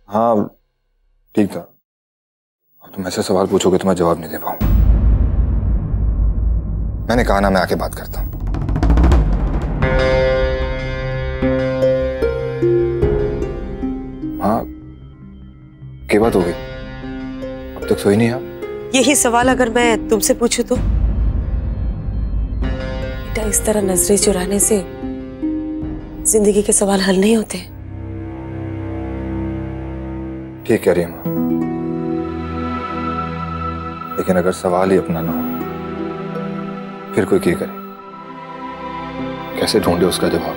हाँ ठीक था। अब तुम ऐसे सवाल पूछोगे तो मैं जवाब नहीं दे पाऊंगा। मैंने कहा ना, मैं आके बात करता हूं। हाँ क्या बात हो गई? अब तक सोई नहीं आप? यही सवाल अगर मैं तुमसे पूछूं तो? बेटा, इस तरह नजरें चुराने से जिंदगी के सवाल हल नहीं होते। ठीक कह रही है मां, लेकिन अगर सवाल ही अपना ना हो फिर कोई क्या करे? कैसे ढूंढे उसका जवाब?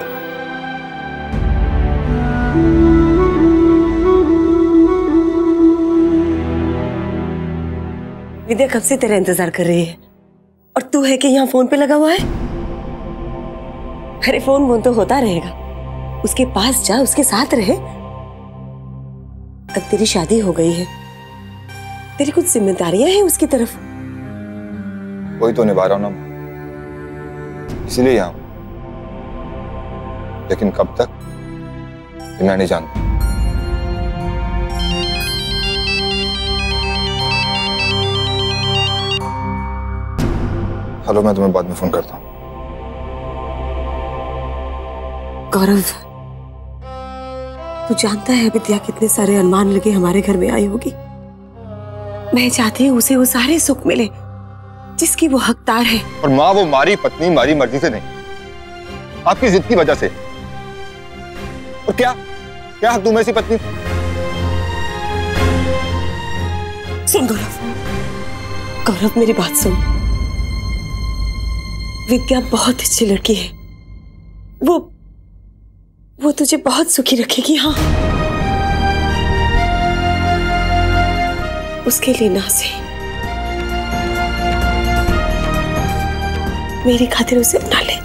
विद्या कब से तेरा इंतजार कर रही है और तू है कि यहाँ फोन पे लगा हुआ है? अरे फोन तो होता रहेगा, उसके पास जा, उसके साथ रहे। अब तेरी शादी हो गई है, तेरी कुछ जिम्मेदारियां हैं उसकी तरफ। वही तो निभा रहा हूं ना, इसीलिए यहां। लेकिन कब तक मैं नहीं जानता। हेलो, मैं तुम्हें बाद में फोन करता हूं। गौरव, तू जानता है विद्या कितने सारे अरमान लगे हमारे घर में आई होगी। मैं चाहती हूँ उसे वो सारे सुख मिले जिसकी वो हकदार है। और माँ, वो मारी पत्नी मारी मर्जी से नहीं, आपकी जिद की वजह से। और क्या क्या हक दूं मैं ऐसी पत्नी? सुन गौरव, गौरव मेरी बात सुन। विद्या बहुत अच्छी लड़की है, वो तुझे बहुत सुखी रखेगी। हाँ, उसके लिए ना से मेरी खातिर उसे अपना ले।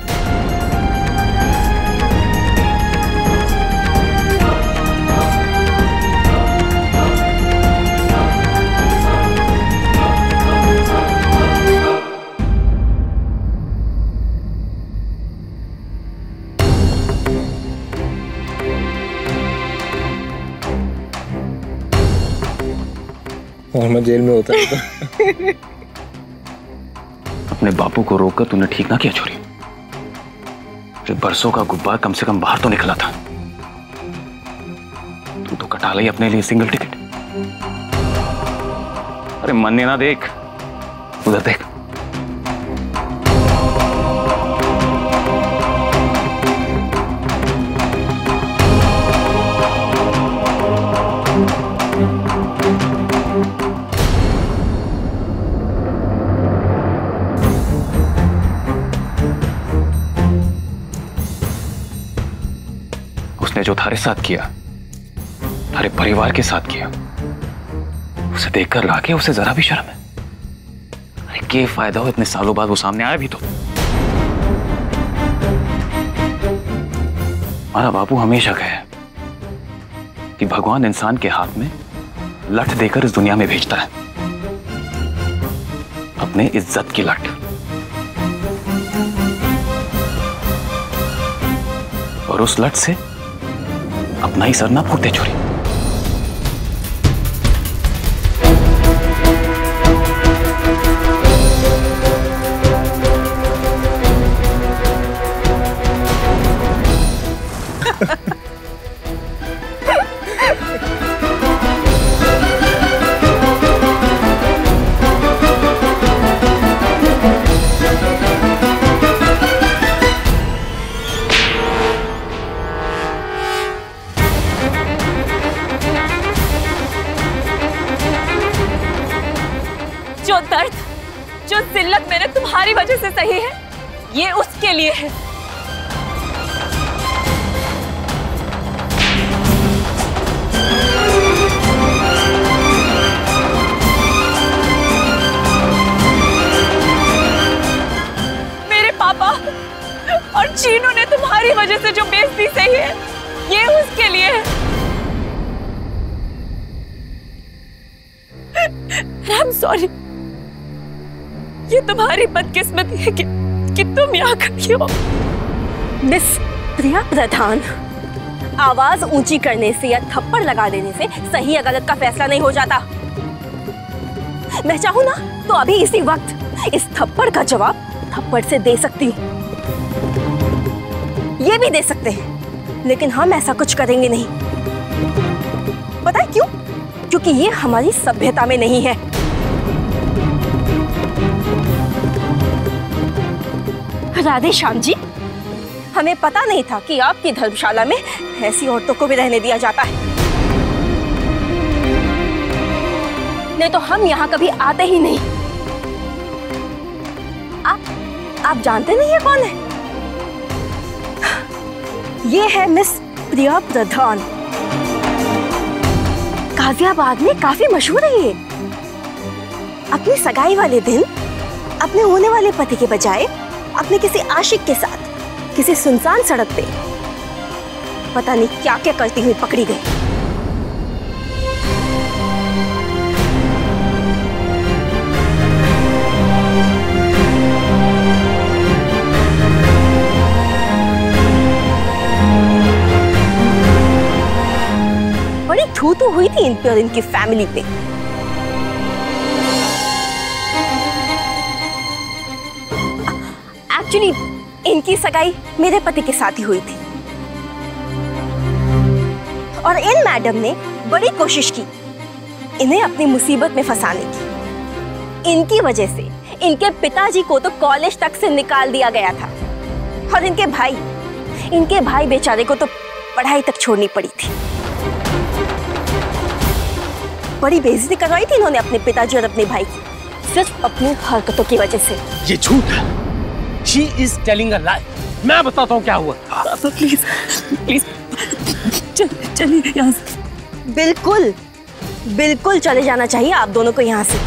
और मैं जेल में होता था। अपने बापू को रोककर तूने ठीक ना किया छोरी। जो बरसों का गुब्बार कम से कम बाहर तो निकला था। तू तो कटा ली अपने लिए सिंगल टिकट। अरे मन्ने ना, देख उधर देख। उसने जो थारे साथ किया, थारे परिवार के साथ किया, उसे देखकर लाके उसे जरा भी शर्म है? अरे क्या फायदा हो, इतने सालों बाद वो सामने आया भी तो। हमारा बापू हमेशा कहे कि भगवान इंसान के हाथ में लठ देकर इस दुनिया में भेजता है, अपने इज्जत की लठ। और उस लठ से अपना ही सर ना फूटते छोरी। जो दर्द, जो जिल्लत मैंने तुम्हारी वजह से सही है, ये उसके लिए है। मेरे पापा और चीनू ने तुम्हारी वजह से जो बेइज्जती सही है, ये उसके लिए है। I'm sorry। ये तुम्हारी बदकिस्मती है कि तुम यहाँ खड़ी हो। मिस प्रिया प्रधान, आवाज ऊंची करने से या थप्पड़ लगा देने से सही या गलत का फैसला नहीं हो जाता। मैं चाहूं ना तो अभी इसी वक्त इस थप्पड़ का जवाब थप्पड़ से दे सकती हूँ। ये भी दे सकते हैं, लेकिन हम ऐसा कुछ करेंगे नहीं। पता है क्यों? क्योंकि ये हमारी सभ्यता में नहीं है। राधे श्याम जी, हमें पता नहीं था कि आपकी धर्मशाला में ऐसी औरतों को भी रहने दिया जाता है। नहीं तो हम यहाँ कभी आते ही नहीं। आप जानते नहीं है कौन है? ये है मिस प्रिया प्रधान। गाजियाबाद में काफी मशहूर है ये। अपनी सगाई वाले दिन अपने होने वाले पति के बजाय अपने किसी आशिक के साथ किसी सुनसान सड़क पे पता नहीं क्या क्या करती हुई पकड़ी गई। बड़ी थू-थू हुई थी इन पे और इनकी फैमिली पे। एक्चुअली इनकी सगाई मेरे पति के साथ ही हुई थी और इन मैडम ने बड़ी कोशिश की इन्हें अपनी मुसीबत में फंसाने की। इनकी वजह से इनके पिताजी को तो कॉलेज तक से निकाल दिया गया था और इनके भाई बेचारे को तो पढ़ाई तक छोड़नी पड़ी थी। बड़ी बेइज्जती करवाई थी इन्होंने अपने पिताजी और अपने भाई की, सिर्फ अपनी हरकतों की वजह से। ये झूठ है। She is telling a lie. मैं बताता हूँ क्या हुआ। प्लीज प्लीज चलिए यहाँ से। बिल्कुल चले जाना चाहिए आप दोनों को यहाँ से।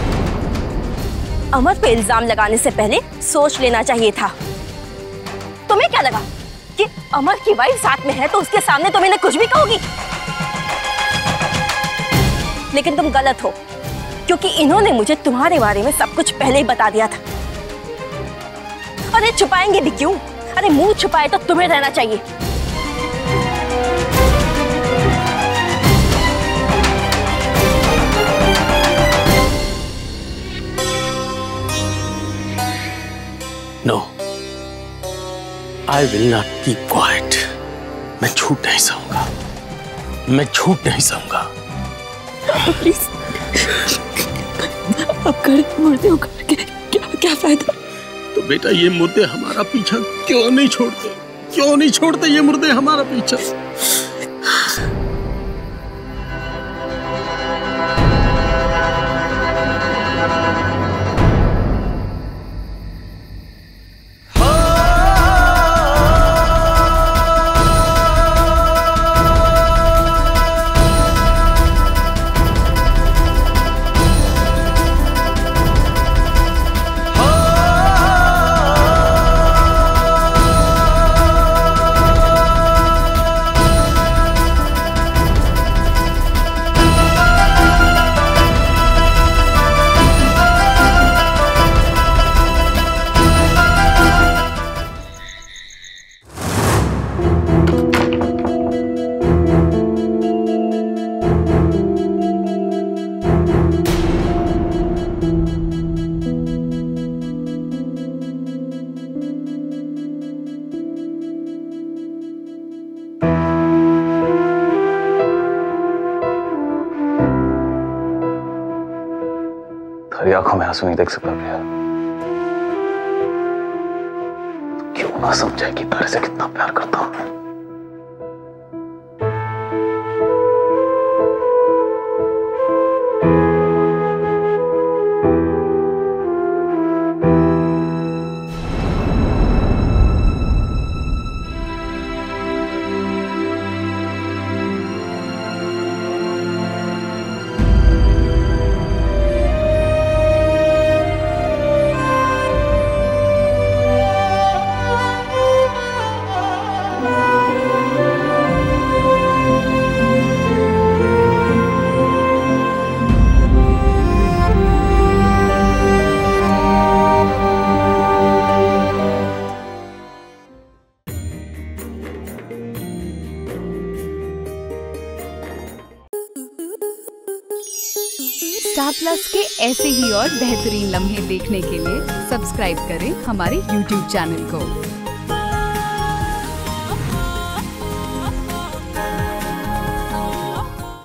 अमर पे इल्जाम लगाने से पहले सोच लेना चाहिए था। तुम्हें क्या लगा कि अमर की वाइफ साथ में है तो उसके सामने तुम इन्हें कुछ भी कहोगी? लेकिन तुम गलत हो, क्योंकि इन्होंने मुझे तुम्हारे बारे में सब कुछ पहले ही बता दिया था। अरे छुपाएंगे भी क्यों? अरे मुंह छुपाए तो तुम्हें रहना चाहिए। No, I will not keep quiet. मैं झूठ नहीं सहूंगा। मैं झूठ नहीं सहूंगा। प्लीज अब खड़े मुर्दे उखाड़ के क्या फायदा? तो बेटा ये मुर्दे हमारा पीछा क्यों नहीं छोड़ते? क्यों नहीं छोड़ते ये मुर्दे हमारा पीछा? तेरी आंखों में आंसू नहीं देख सकता प्रिया। क्यों ना समझे कि तेरे से कितना प्यार करता हूं मैं। स्टार प्लस के ऐसे ही और बेहतरीन लम्हे देखने के लिए सब्सक्राइब करें हमारे YouTube चैनल को।